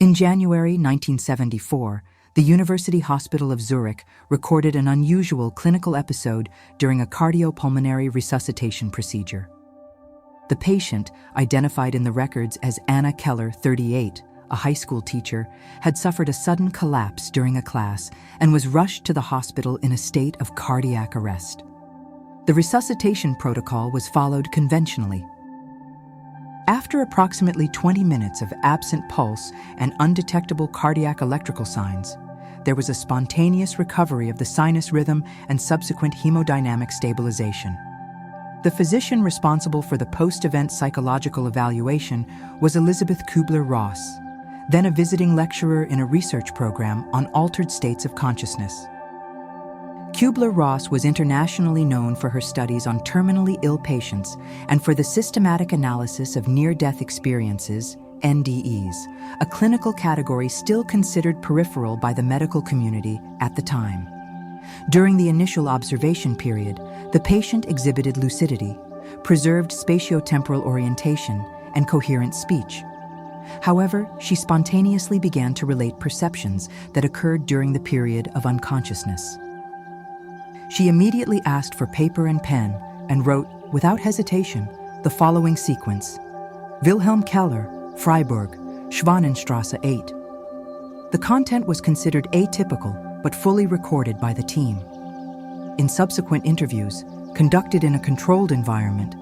In January 1974, the University Hospital of Zurich recorded an unusual clinical episode during a cardiopulmonary resuscitation procedure. The patient, identified in the records as Anna Keller, 38, a high school teacher, had suffered a sudden collapse during a class and was rushed to the hospital in a state of cardiac arrest. The resuscitation protocol was followed conventionally. After approximately 20 minutes of absent pulse and undetectable cardiac electrical signs, there was a spontaneous recovery of the sinus rhythm and subsequent hemodynamic stabilization. The physician responsible for the post-event psychological evaluation was Elizabeth Kübler-Ross, then a visiting lecturer in a research program on altered states of consciousness. Kübler-Ross was internationally known for her studies on terminally ill patients and for the systematic analysis of near-death experiences, NDEs, a clinical category still considered peripheral by the medical community at the time. During the initial observation period, the patient exhibited lucidity, preserved spatiotemporal orientation, and coherent speech. However, she spontaneously began to relate perceptions that occurred during the period of unconsciousness. She immediately asked for paper and pen and wrote, without hesitation, the following sequence: Wilhelm Keller, Freiburg, Schwanenstrasse 8. The content was considered atypical but fully recorded by the team. In subsequent interviews, conducted in a controlled environment,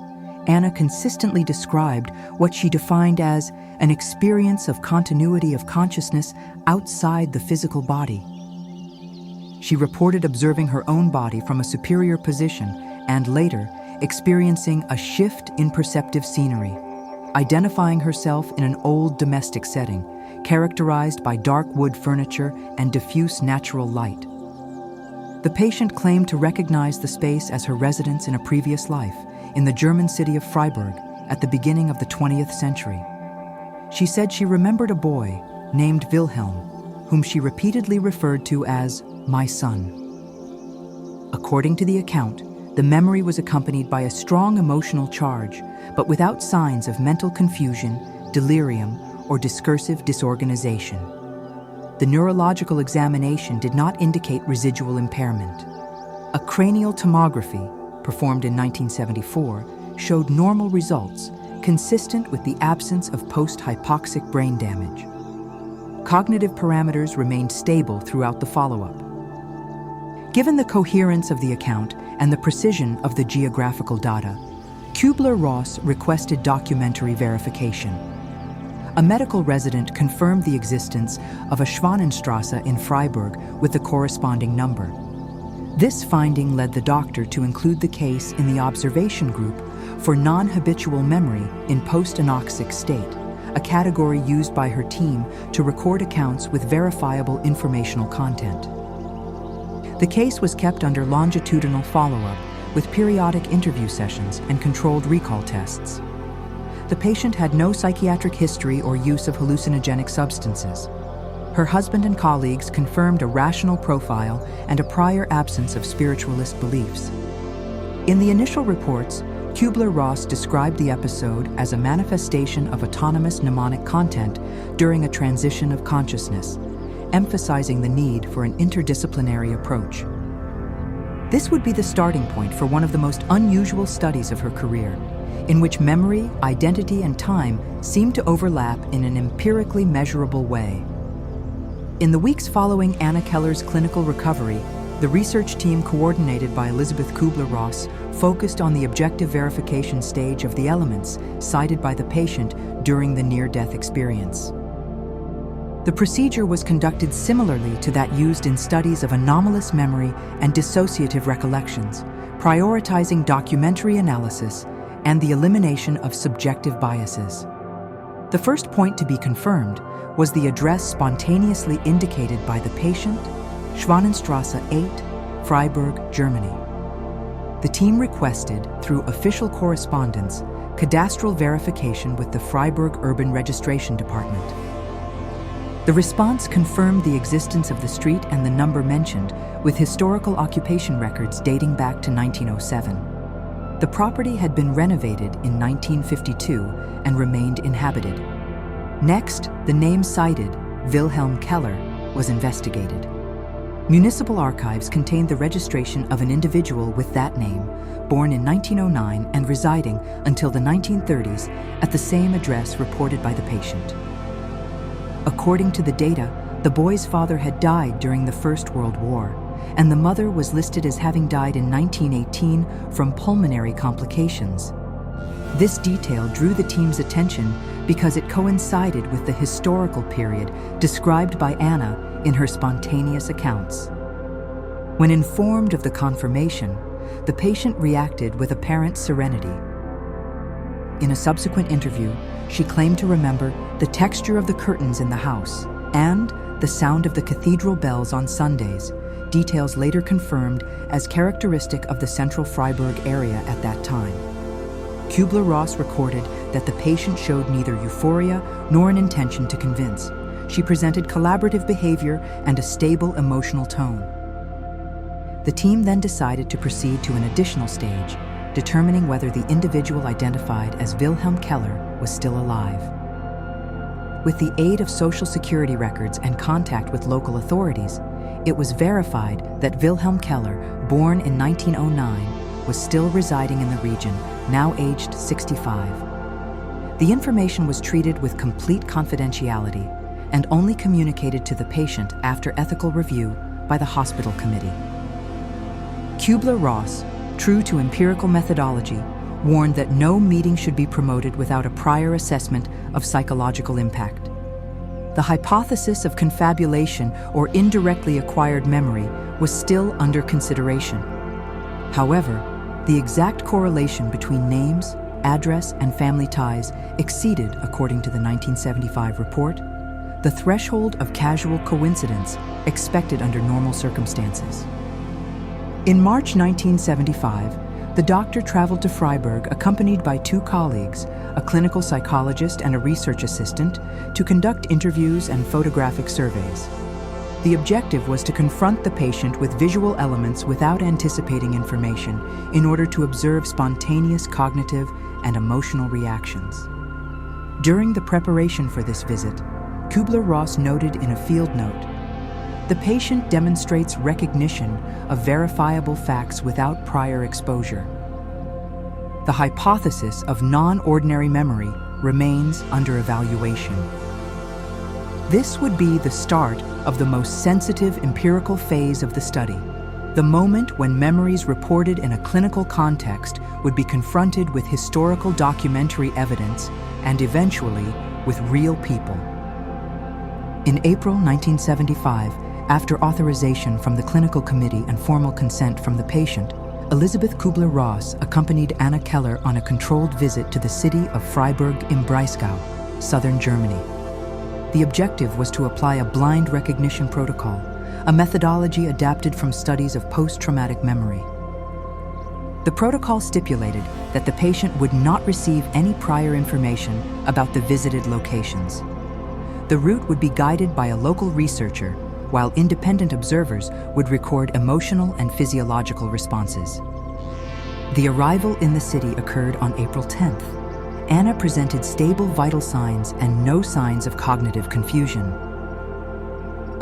Anna consistently described what she defined as an experience of continuity of consciousness outside the physical body. She reported observing her own body from a superior position and later experiencing a shift in perceptive scenery, identifying herself in an old domestic setting characterized by dark wood furniture and diffuse natural light. The patient claimed to recognize the space as her residence in a previous life in the German city of Freiburg at the beginning of the 20th century. She said she remembered a boy named Wilhelm, whom she repeatedly referred to as my son. According to the account, the memory was accompanied by a strong emotional charge, but without signs of mental confusion, delirium, or discursive disorganization. The neurological examination did not indicate residual impairment. A cranial tomography, performed in 1974, showed normal results, consistent with the absence of post-hypoxic brain damage. Cognitive parameters remained stable throughout the follow-up. Given the coherence of the account and the precision of the geographical data, Kübler-Ross requested documentary verification. A medical resident confirmed the existence of a Schwanenstrasse in Freiburg with the corresponding number. This finding led the doctor to include the case in the observation group for non-habitual memory in post-anoxic state, a category used by her team to record accounts with verifiable informational content. The case was kept under longitudinal follow-up with periodic interview sessions and controlled recall tests. The patient had no psychiatric history or use of hallucinogenic substances. Her husband and colleagues confirmed a rational profile and a prior absence of spiritualist beliefs. In the initial reports, Kübler-Ross described the episode as a manifestation of autonomous mnemonic content during a transition of consciousness, emphasizing the need for an interdisciplinary approach. This would be the starting point for one of the most unusual studies of her career, in which memory, identity, and time seemed to overlap in an empirically measurable way. In the weeks following Anna Keller's clinical recovery, the research team coordinated by Elizabeth Kübler-Ross focused on the objective verification stage of the elements cited by the patient during the near-death experience. The procedure was conducted similarly to that used in studies of anomalous memory and dissociative recollections, prioritizing documentary analysis and the elimination of subjective biases. The first point to be confirmed was the address spontaneously indicated by the patient, Schwanenstrasse 8, Freiburg, Germany. The team requested, through official correspondence, cadastral verification with the Freiburg Urban Registration Department. The response confirmed the existence of the street and the number mentioned, with historical occupation records dating back to 1907. The property had been renovated in 1952 and remained inhabited. Next, the name cited, Wilhelm Keller, was investigated. Municipal archives contained the registration of an individual with that name, born in 1909 and residing until the 1930s at the same address reported by the patient. According to the data, the boy's father had died during the First World War, and the mother was listed as having died in 1918 from pulmonary complications. This detail drew the team's attention because it coincided with the historical period described by Anna in her spontaneous accounts. When informed of the confirmation, the patient reacted with apparent serenity. In a subsequent interview, she claimed to remember the texture of the curtains in the house and the sound of the cathedral bells on Sundays, details later confirmed as characteristic of the central Freiburg area at that time. Kübler-Ross recorded that the patient showed neither euphoria nor an intention to convince. She presented collaborative behavior and a stable emotional tone. The team then decided to proceed to an additional stage, determining whether the individual identified as Wilhelm Keller was still alive. With the aid of Social Security records and contact with local authorities, it was verified that Wilhelm Keller, born in 1909, was still residing in the region, now aged 65. The information was treated with complete confidentiality and only communicated to the patient after ethical review by the hospital committee. Kübler-Ross, true to empirical methodology, warned that no meeting should be promoted without a prior assessment of psychological impact. The hypothesis of confabulation or indirectly acquired memory was still under consideration. However, the exact correlation between names, address, and family ties exceeded, according to the 1975 report, the threshold of casual coincidence expected under normal circumstances. In March 1975, the doctor traveled to Freiburg accompanied by two colleagues, a clinical psychologist and a research assistant, to conduct interviews and photographic surveys. The objective was to confront the patient with visual elements without anticipating information in order to observe spontaneous cognitive and emotional reactions. During the preparation for this visit, Kübler-Ross noted in a field note, "The patient demonstrates recognition of verifiable facts without prior exposure. The hypothesis of non-ordinary memory remains under evaluation." This would be the start of the most sensitive empirical phase of the study, the moment when memories reported in a clinical context would be confronted with historical documentary evidence and eventually with real people. In April 1975, after authorization from the clinical committee and formal consent from the patient, Elizabeth Kübler-Ross accompanied Anna Keller on a controlled visit to the city of Freiburg im Breisgau, southern Germany. The objective was to apply a blind recognition protocol, a methodology adapted from studies of post-traumatic memory. The protocol stipulated that the patient would not receive any prior information about the visited locations. The route would be guided by a local researcher, while independent observers would record emotional and physiological responses. The arrival in the city occurred on April 10th. Anna presented stable vital signs and no signs of cognitive confusion.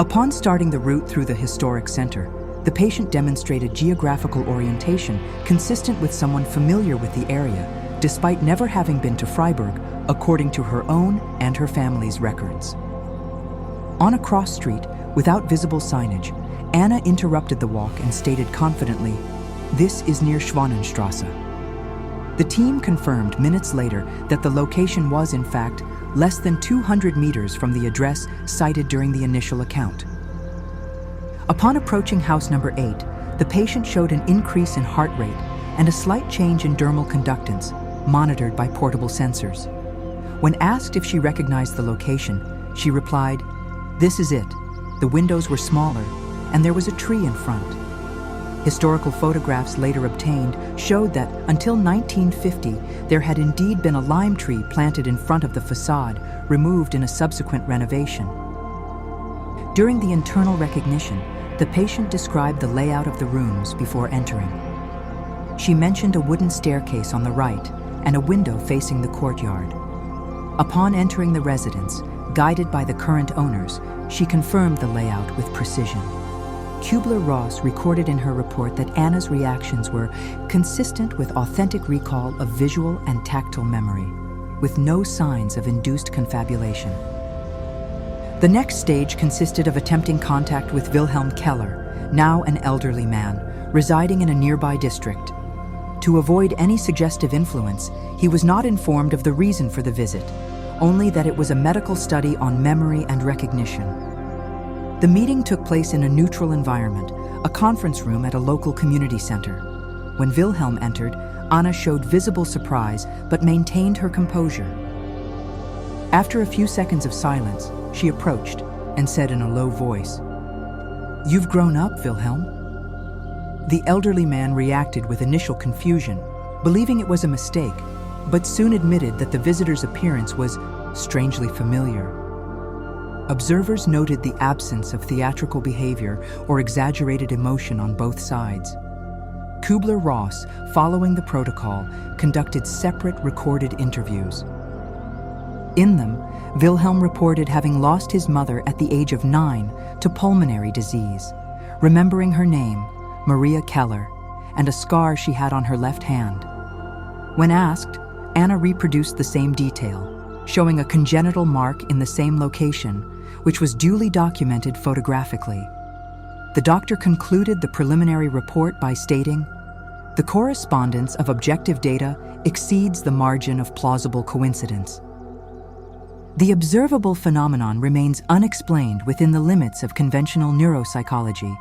Upon starting the route through the historic center, the patient demonstrated geographical orientation consistent with someone familiar with the area, despite never having been to Freiburg, according to her own and her family's records. On a cross street, without visible signage, Anna interrupted the walk and stated confidently, "This is near Schwanenstrasse." The team confirmed minutes later that the location was, in fact, less than 200 meters from the address cited during the initial account. Upon approaching house number 8, the patient showed an increase in heart rate and a slight change in dermal conductance, monitored by portable sensors. When asked if she recognized the location, she replied, "This is it. The windows were smaller, and there was a tree in front." Historical photographs later obtained showed that until 1950, there had indeed been a lime tree planted in front of the facade, removed in a subsequent renovation. During the internal recognition, the patient described the layout of the rooms before entering. She mentioned a wooden staircase on the right and a window facing the courtyard. Upon entering the residence, guided by the current owners, she confirmed the layout with precision. Kübler-Ross recorded in her report that Anna's reactions were consistent with authentic recall of visual and tactile memory, with no signs of induced confabulation. The next stage consisted of attempting contact with Wilhelm Keller, now an elderly man, residing in a nearby district. To avoid any suggestive influence, he was not informed of the reason for the visit, only that it was a medical study on memory and recognition. The meeting took place in a neutral environment, a conference room at a local community center. When Wilhelm entered, Anna showed visible surprise but maintained her composure. After a few seconds of silence, she approached and said in a low voice, "You've grown up, Wilhelm." The elderly man reacted with initial confusion, believing it was a mistake, but soon admitted that the visitor's appearance was strangely familiar. Observers noted the absence of theatrical behavior or exaggerated emotion on both sides. Kübler-Ross, following the protocol, conducted separate recorded interviews. In them, Wilhelm reported having lost his mother at the age of 9 to pulmonary disease, remembering her name, Maria Keller, and a scar she had on her left hand. When asked, Anna reproduced the same detail, showing a congenital mark in the same location, which was duly documented photographically. The doctor concluded the preliminary report by stating, "The correspondence of objective data exceeds the margin of plausible coincidence." The observable phenomenon remains unexplained within the limits of conventional neuropsychology.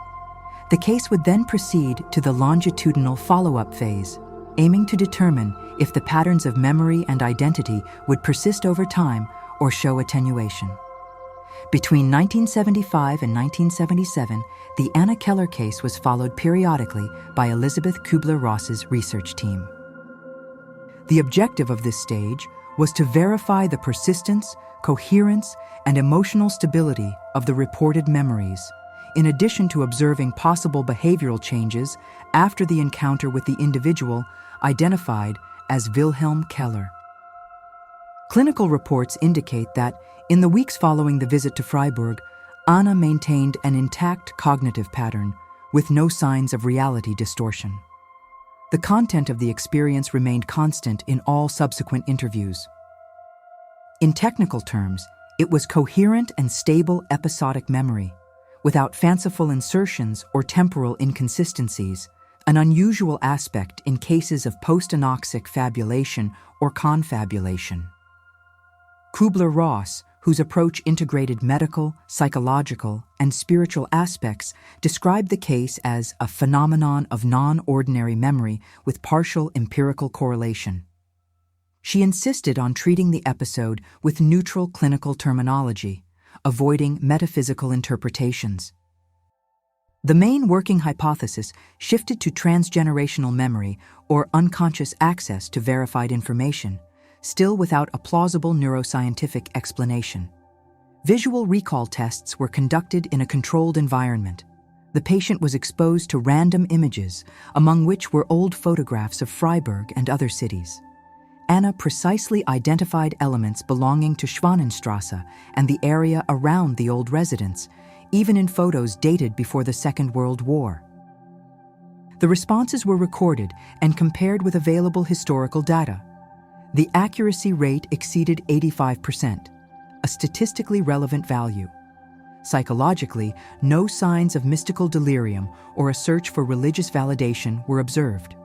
The case would then proceed to the longitudinal follow-up phase, aiming to determine if the patterns of memory and identity would persist over time or show attenuation. Between 1975 and 1977, the Anna Keller case was followed periodically by Elizabeth Kübler-Ross's research team. The objective of this stage was to verify the persistence, coherence, and emotional stability of the reported memories, in addition to observing possible behavioral changes after the encounter with the individual identified as Wilhelm Keller. Clinical reports indicate that, in the weeks following the visit to Freiburg, Anna maintained an intact cognitive pattern with no signs of reality distortion. The content of the experience remained constant in all subsequent interviews. In technical terms, it was coherent and stable episodic memory, without fanciful insertions or temporal inconsistencies, an unusual aspect in cases of post-anoxic fabulation or confabulation. Kübler-Ross, whose approach integrated medical, psychological, and spiritual aspects, described the case as a phenomenon of non-ordinary memory with partial empirical correlation. She insisted on treating the episode with neutral clinical terminology, avoiding metaphysical interpretations. The main working hypothesis shifted to transgenerational memory or unconscious access to verified information, still without a plausible neuroscientific explanation. Visual recall tests were conducted in a controlled environment. The patient was exposed to random images, among which were old photographs of Freiburg and other cities. Anna precisely identified elements belonging to Schwanenstrasse and the area around the old residence, even in photos dated before the Second World War. The responses were recorded and compared with available historical data. The accuracy rate exceeded 85%, a statistically relevant value. Psychologically, no signs of mystical delirium or a search for religious validation were observed.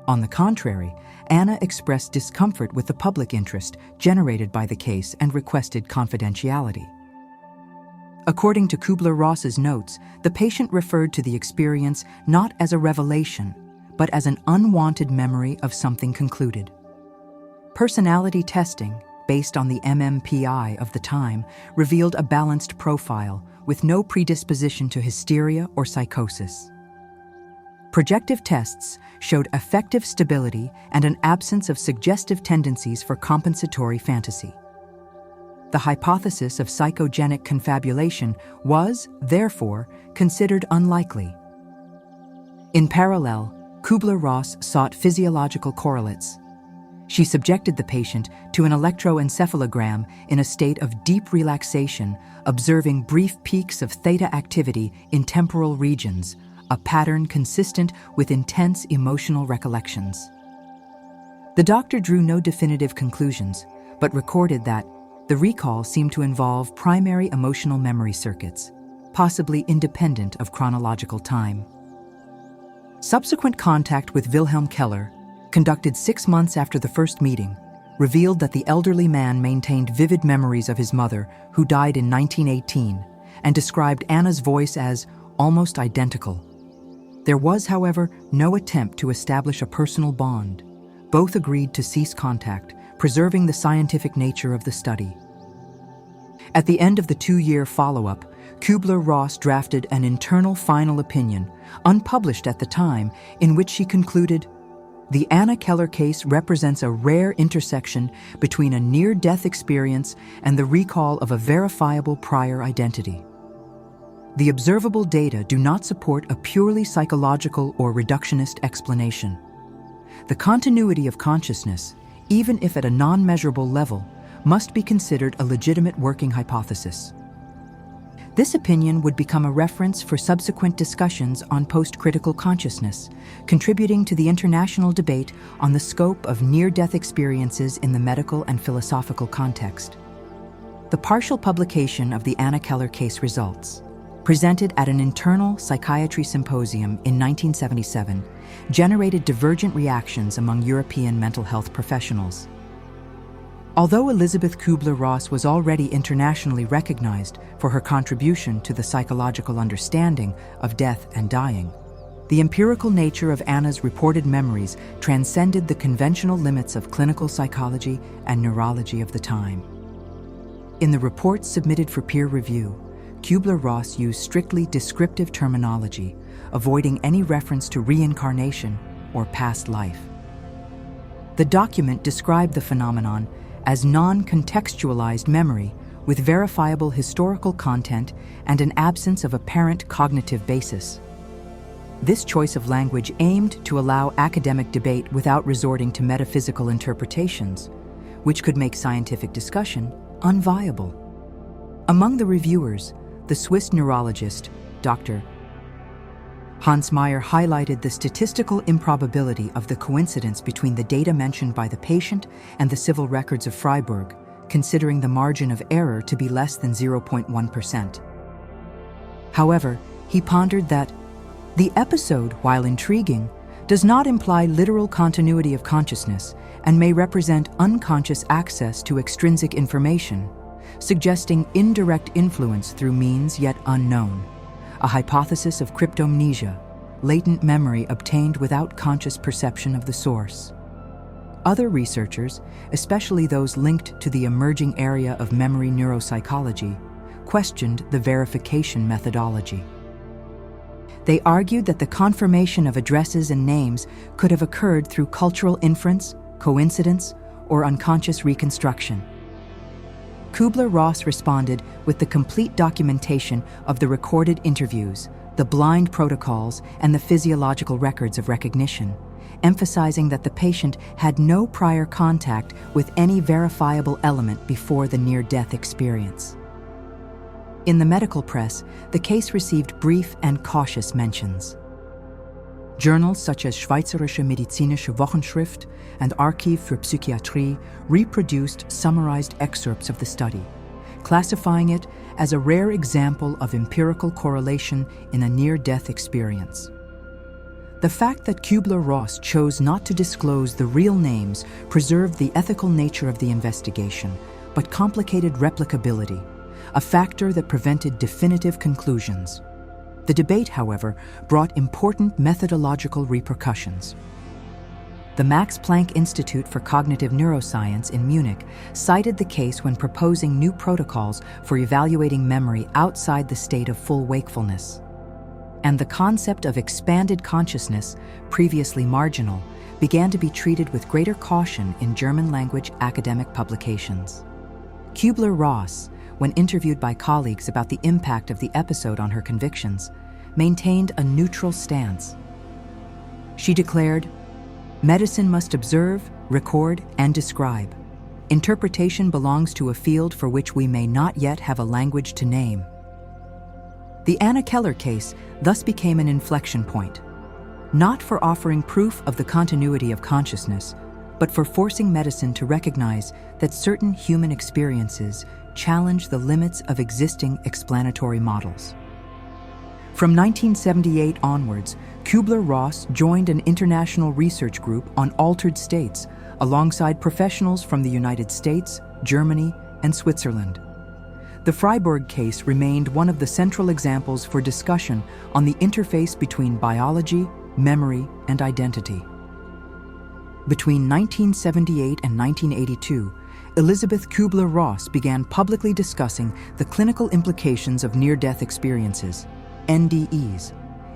On the contrary, Anna expressed discomfort with the public interest generated by the case and requested confidentiality. According to Kübler-Ross's notes, the patient referred to the experience not as a revelation, but as an unwanted memory of something concluded. Personality testing, based on the MMPI of the time, revealed a balanced profile with no predisposition to hysteria or psychosis. Projective tests showed effective stability and an absence of suggestive tendencies for compensatory fantasy. The hypothesis of psychogenic confabulation was, therefore, considered unlikely. In parallel, Kübler-Ross sought physiological correlates. She subjected the patient to an electroencephalogram in a state of deep relaxation, observing brief peaks of theta activity in temporal regions, a pattern consistent with intense emotional recollections. The doctor drew no definitive conclusions, but recorded that the recall seemed to involve primary emotional memory circuits, possibly independent of chronological time. Subsequent contact with Wilhelm Keller, conducted 6 months after the first meeting, revealed that the elderly man maintained vivid memories of his mother, who died in 1918, and described Anna's voice as almost identical. There was, however, no attempt to establish a personal bond. Both agreed to cease contact, preserving the scientific nature of the study. At the end of the 2-year follow-up, Kübler-Ross drafted an internal final opinion, unpublished at the time, in which she concluded, "The Anna Keller case represents a rare intersection between a near-death experience and the recall of a verifiable prior identity. The observable data do not support a purely psychological or reductionist explanation. The continuity of consciousness, even if at a non-measurable level, must be considered a legitimate working hypothesis." This opinion would become a reference for subsequent discussions on post-critical consciousness, contributing to the international debate on the scope of near-death experiences in the medical and philosophical context. The partial publication of the Anna Keller case results, presented at an internal psychiatry symposium in 1977, generated divergent reactions among European mental health professionals. Although Elizabeth Kübler-Ross was already internationally recognized for her contribution to the psychological understanding of death and dying, the empirical nature of Anna's reported memories transcended the conventional limits of clinical psychology and neurology of the time. In the reports submitted for peer review, Kübler-Ross used strictly descriptive terminology, avoiding any reference to reincarnation or past life. The document described the phenomenon as non-contextualized memory with verifiable historical content and an absence of apparent cognitive basis. This choice of language aimed to allow academic debate without resorting to metaphysical interpretations, which could make scientific discussion unviable. Among the reviewers, the Swiss neurologist, Dr. Hans Meyer, highlighted the statistical improbability of the coincidence between the data mentioned by the patient and the civil records of Freiburg, considering the margin of error to be less than 0.1%. However, he pondered that the episode, while intriguing, does not imply literal continuity of consciousness and may represent unconscious access to extrinsic information, suggesting indirect influence through means yet unknown, a hypothesis of cryptomnesia, latent memory obtained without conscious perception of the source. Other researchers, especially those linked to the emerging area of memory neuropsychology, questioned the verification methodology. They argued that the confirmation of addresses and names could have occurred through cultural inference, coincidence, or unconscious reconstruction. Kübler-Ross responded with the complete documentation of the recorded interviews, the blind protocols, and the physiological records of recognition, emphasizing that the patient had no prior contact with any verifiable element before the near-death experience. In the medical press, the case received brief and cautious mentions. Journals such as Schweizerische Medizinische Wochenschrift and Archiv für Psychiatrie reproduced summarized excerpts of the study, classifying it as a rare example of empirical correlation in a near-death experience. The fact that Kübler-Ross chose not to disclose the real names preserved the ethical nature of the investigation, but complicated replicability, a factor that prevented definitive conclusions. The debate, however, brought important methodological repercussions. The Max Planck Institute for Cognitive Neuroscience in Munich cited the case when proposing new protocols for evaluating memory outside the state of full wakefulness. And the concept of expanded consciousness, previously marginal, began to be treated with greater caution in German-language academic publications. Kübler-Ross, when interviewed by colleagues about the impact of the episode on her convictions, maintained a neutral stance. She declared, "Medicine must observe, record, and describe. Interpretation belongs to a field for which we may not yet have a language to name. The Anna Keller case thus became an inflection point, not for offering proof of the continuity of consciousness, but for forcing medicine to recognize that certain human experiences challenge the limits of existing explanatory models. From 1978 onwards, Kübler-Ross joined an international research group on altered states alongside professionals from the United States, Germany, and Switzerland. The Freiburg case remained one of the central examples for discussion on the interface between biology, memory, and identity. Between 1978 and 1982, Elizabeth Kübler-Ross began publicly discussing the clinical implications of near-death experiences, NDEs,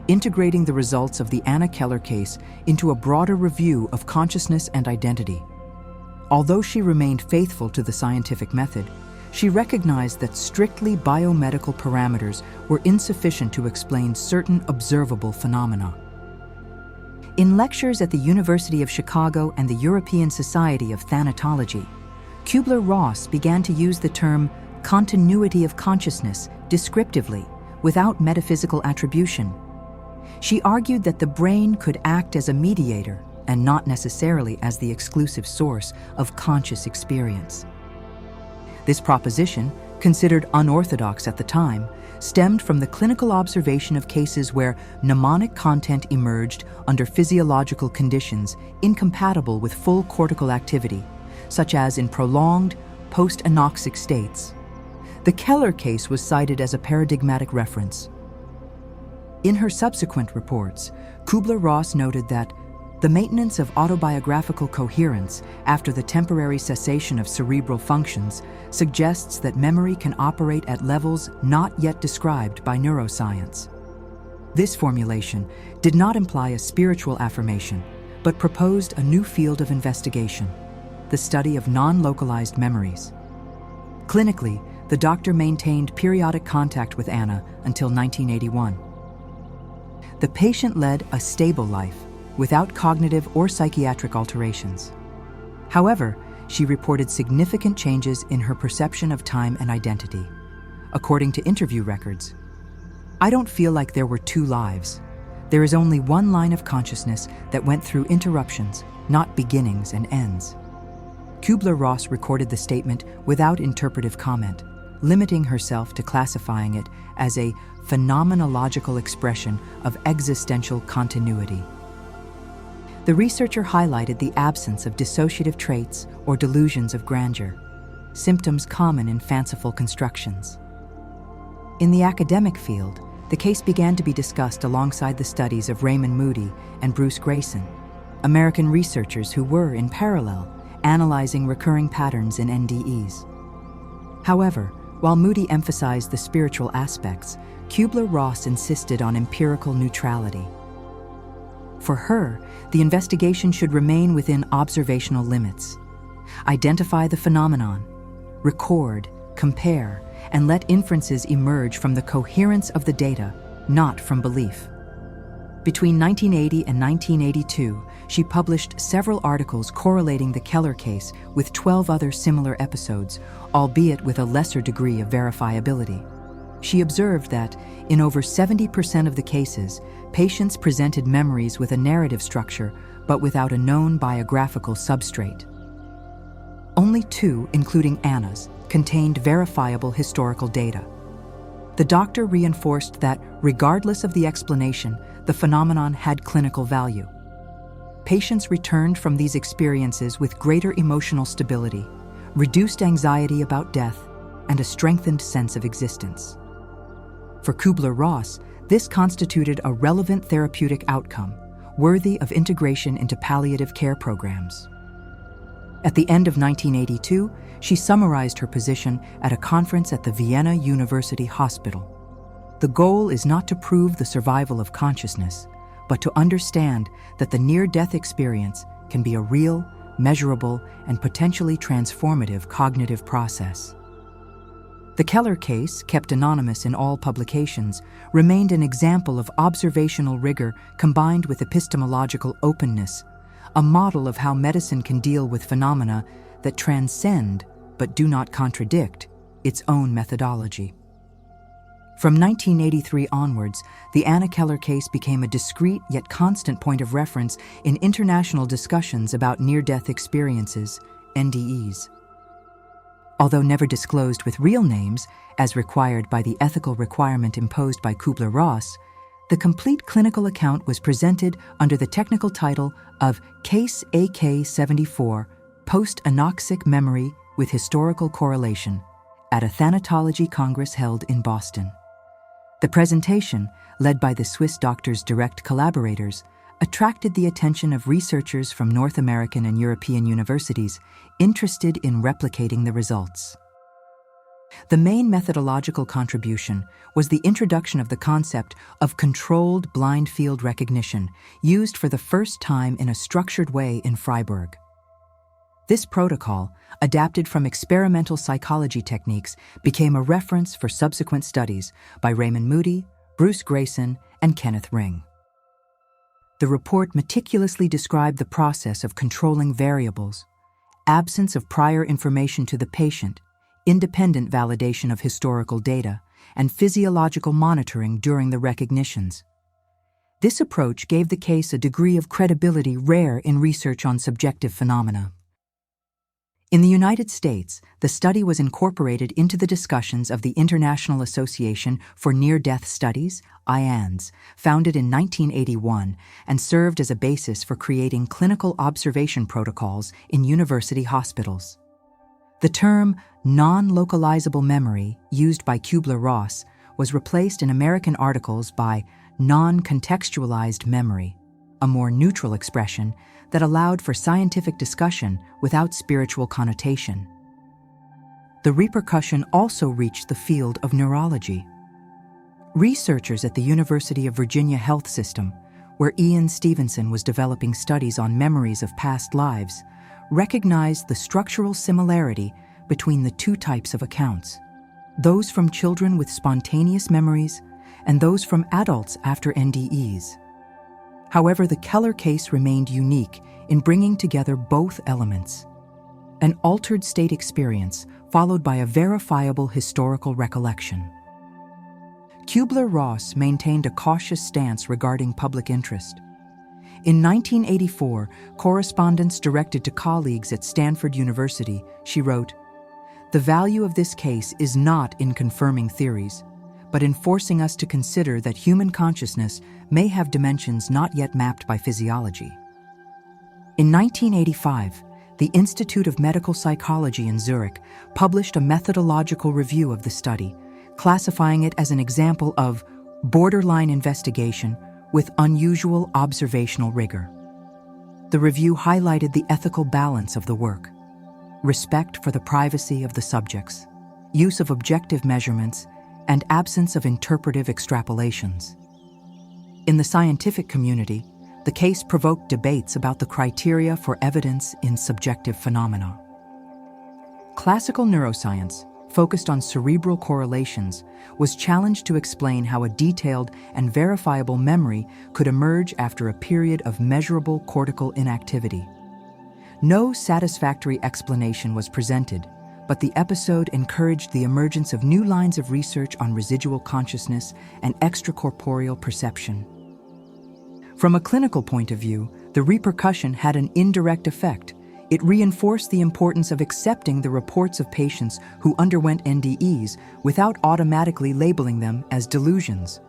integrating the results of the Anna Keller case into a broader review of consciousness and identity. Although she remained faithful to the scientific method, she recognized that strictly biomedical parameters were insufficient to explain certain observable phenomena. In lectures at the University of Chicago and the European Society of Thanatology, Kübler-Ross began to use the term continuity of consciousness descriptively, without metaphysical attribution. She argued that the brain could act as a mediator and not necessarily as the exclusive source of conscious experience. This proposition, considered unorthodox at the time, stemmed from the clinical observation of cases where mnemonic content emerged under physiological conditions incompatible with full cortical activity, such as in prolonged post-anoxic states. The Keller case was cited as a paradigmatic reference. In her subsequent reports, Kübler-Ross noted that the maintenance of autobiographical coherence after the temporary cessation of cerebral functions suggests that memory can operate at levels not yet described by neuroscience. This formulation did not imply a spiritual affirmation, but proposed a new field of investigation, the study of non-localized memories. Clinically, the doctor maintained periodic contact with Anna until 1981. The patient led a stable life, without cognitive or psychiatric alterations. However, she reported significant changes in her perception of time and identity. According to interview records, "I don't feel like there were two lives. There is only one line of consciousness that went through interruptions, not beginnings and ends." Kübler-Ross recorded the statement without interpretive comment, limiting herself to classifying it as a phenomenological expression of existential continuity. The researcher highlighted the absence of dissociative traits or delusions of grandeur, symptoms common in fanciful constructions. In the academic field, the case began to be discussed alongside the studies of Raymond Moody and Bruce Grayson, American researchers who were, in parallel, analyzing recurring patterns in NDEs. However, while Moody emphasized the spiritual aspects, Kübler-Ross insisted on empirical neutrality. For her, the investigation should remain within observational limits. Identify the phenomenon, record, compare, and let inferences emerge from the coherence of the data, not from belief. Between 1980 and 1982, she published several articles correlating the Keller case with 12 other similar episodes, albeit with a lesser degree of verifiability. She observed that, in over 70% of the cases, patients presented memories with a narrative structure, but without a known biographical substrate. Only 2, including Anna's, contained verifiable historical data. The doctor reinforced that, regardless of the explanation, the phenomenon had clinical value. Patients returned from these experiences with greater emotional stability, reduced anxiety about death, and a strengthened sense of existence. For Kübler-Ross, this constituted a relevant therapeutic outcome, worthy of integration into palliative care programs. At the end of 1982, she summarized her position at a conference at the Vienna University Hospital. The goal is not to prove the survival of consciousness, but to understand that the near-death experience can be a real, measurable, and potentially transformative cognitive process. The Keller case, kept anonymous in all publications, remained an example of observational rigor combined with epistemological openness, a model of how medicine can deal with phenomena that transcend, but do not contradict, its own methodology. From 1983 onwards, the Anna Keller case became a discrete yet constant point of reference in international discussions about near-death experiences, NDEs. Although never disclosed with real names, as required by the ethical requirement imposed by Kübler-Ross, the complete clinical account was presented under the technical title of Case AK-74, Post-Anoxic Memory with Historical Correlation, at a Thanatology Congress held in Boston. The presentation, led by the Swiss doctor's direct collaborators, attracted the attention of researchers from North American and European universities interested in replicating the results. The main methodological contribution was the introduction of the concept of controlled blind field recognition, used for the first time in a structured way in Freiburg. This protocol, adapted from experimental psychology techniques, became a reference for subsequent studies by Raymond Moody, Bruce Grayson, and Kenneth Ring. The report meticulously described the process of controlling variables, absence of prior information to the patient, independent validation of historical data, and physiological monitoring during the recognitions. This approach gave the case a degree of credibility rare in research on subjective phenomena. In the United States, the study was incorporated into the discussions of the International Association for Near-Death Studies, IANDS, founded in 1981, and served as a basis for creating clinical observation protocols in university hospitals. The term non-localizable memory, used by Kübler-Ross, was replaced in American articles by non-contextualized memory, a more neutral expression that allowed for scientific discussion without spiritual connotation. The repercussion also reached the field of neurology. Researchers at the University of Virginia Health System, where Ian Stevenson was developing studies on memories of past lives, recognized the structural similarity between the two types of accounts, those from children with spontaneous memories and those from adults after NDEs. However, the Keller case remained unique in bringing together both elements: an altered state experience followed by a verifiable historical recollection. Kübler-Ross maintained a cautious stance regarding public interest. In 1984, correspondence directed to colleagues at Stanford University, she wrote, "The value of this case is not in confirming theories, but in forcing us to consider that human consciousness may have dimensions not yet mapped by physiology." In 1985, the Institute of Medical Psychology in Zurich published a methodological review of the study, classifying it as an example of borderline investigation with unusual observational rigor. The review highlighted the ethical balance of the work: respect for the privacy of the subjects, use of objective measurements, and absence of interpretive extrapolations. In the scientific community, the case provoked debates about the criteria for evidence in subjective phenomena. Classical neuroscience, focused on cerebral correlations, was challenged to explain how a detailed and verifiable memory could emerge after a period of measurable cortical inactivity. No satisfactory explanation was presented, but the episode encouraged the emergence of new lines of research on residual consciousness and extracorporeal perception. From a clinical point of view, the repercussion had an indirect effect. It reinforced the importance of accepting the reports of patients who underwent NDEs without automatically labeling them as delusions.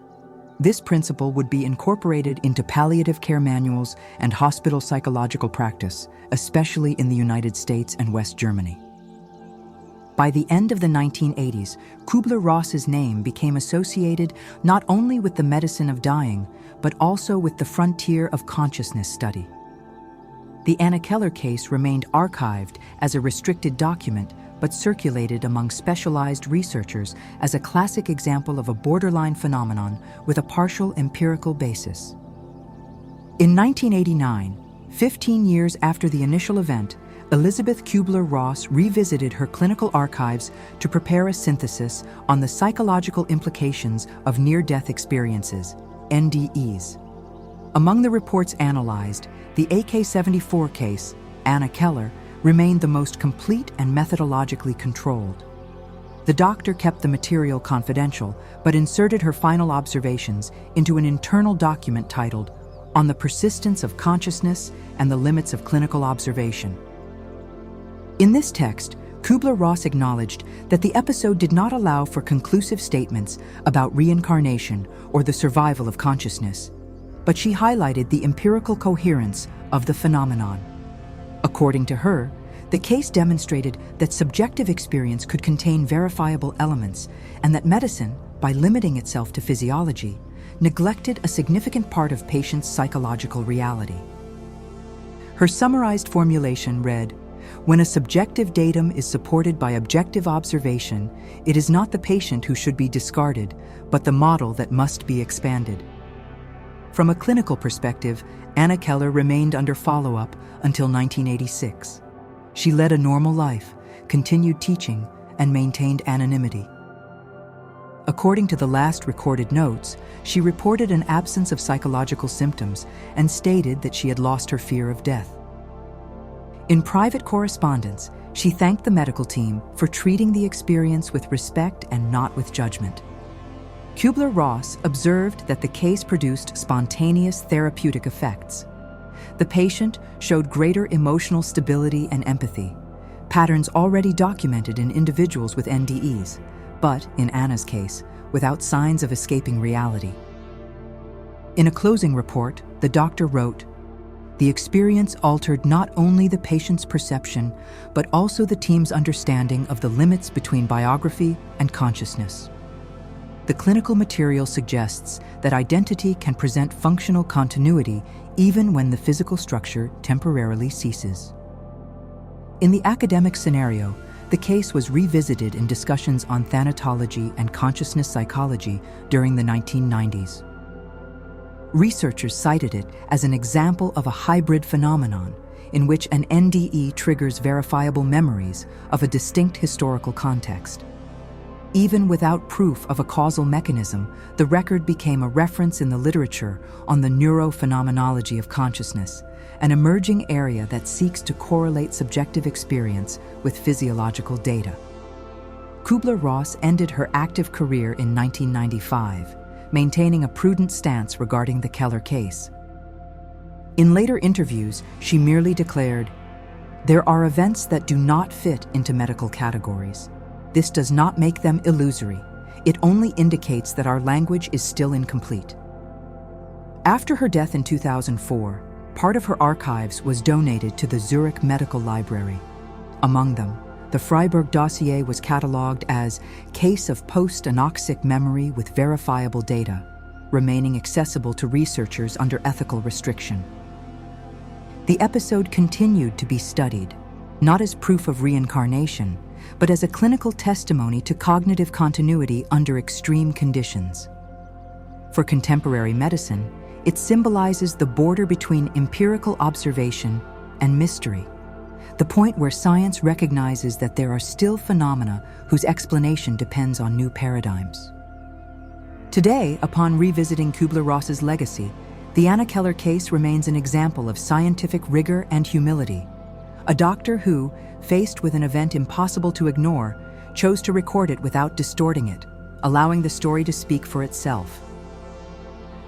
This principle would be incorporated into palliative care manuals and hospital psychological practice, especially in the United States and West Germany. By the end of the 1980s, Kübler-Ross's name became associated not only with the medicine of dying, but also with the frontier of consciousness study. The Anna Keller case remained archived as a restricted document, but circulated among specialized researchers as a classic example of a borderline phenomenon with a partial empirical basis. In 1989, 15 years after the initial event, Elizabeth Kübler-Ross revisited her clinical archives to prepare a synthesis on the psychological implications of near-death experiences, NDEs. Among the reports analyzed, the AK-74 case, Anna Keller, remained the most complete and methodologically controlled. The doctor kept the material confidential, but inserted her final observations into an internal document titled "On the Persistence of Consciousness and the Limits of Clinical Observation." In this text, Kübler-Ross acknowledged that the episode did not allow for conclusive statements about reincarnation or the survival of consciousness, but she highlighted the empirical coherence of the phenomenon. According to her, the case demonstrated that subjective experience could contain verifiable elements and that medicine, by limiting itself to physiology, neglected a significant part of patients' psychological reality. Her summarized formulation read, "When a subjective datum is supported by objective observation, it is not the patient who should be discarded, but the model that must be expanded." From a clinical perspective, Anna Keller remained under follow-up until 1986. She led a normal life, continued teaching, and maintained anonymity. According to the last recorded notes, she reported an absence of psychological symptoms and stated that she had lost her fear of death. In private correspondence, she thanked the medical team for treating the experience with respect and not with judgment. Kübler-Ross observed that the case produced spontaneous therapeutic effects. The patient showed greater emotional stability and empathy, patterns already documented in individuals with NDEs, but, in Anna's case, without signs of escaping reality. In a closing report, the doctor wrote, "The experience altered not only the patient's perception, but also the team's understanding of the limits between biography and consciousness." The clinical material suggests that identity can present functional continuity even when the physical structure temporarily ceases. In the academic scenario, the case was revisited in discussions on thanatology and consciousness psychology during the 1990s. Researchers cited it as an example of a hybrid phenomenon in which an NDE triggers verifiable memories of a distinct historical context. Even without proof of a causal mechanism, the record became a reference in the literature on the neurophenomenology of consciousness, an emerging area that seeks to correlate subjective experience with physiological data. Kübler-Ross ended her active career in 1995, maintaining a prudent stance regarding the Keller case. In later interviews, she merely declared, "There are events that do not fit into medical categories. This does not make them illusory. It only indicates that our language is still incomplete." After her death in 2004, part of her archives was donated to the Zurich Medical Library. Among them, the Freiburg dossier was catalogued as "Case of Post-Anoxic Memory with Verifiable Data," remaining accessible to researchers under ethical restriction. The episode continued to be studied, not as proof of reincarnation, but as a clinical testimony to cognitive continuity under extreme conditions. For contemporary medicine, it symbolizes the border between empirical observation and mystery, the point where science recognizes that there are still phenomena whose explanation depends on new paradigms. Today, upon revisiting Kübler-Ross's legacy, the Anna Keller case remains an example of scientific rigor and humility. A doctor who, faced with an event impossible to ignore, chose to record it without distorting it, allowing the story to speak for itself.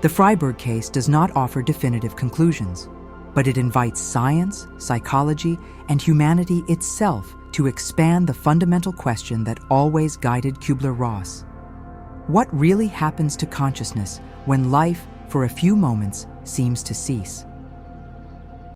The Freiburg case does not offer definitive conclusions, but it invites science, psychology, and humanity itself to expand the fundamental question that always guided Kübler-Ross. What really happens to consciousness when life, for a few moments, seems to cease?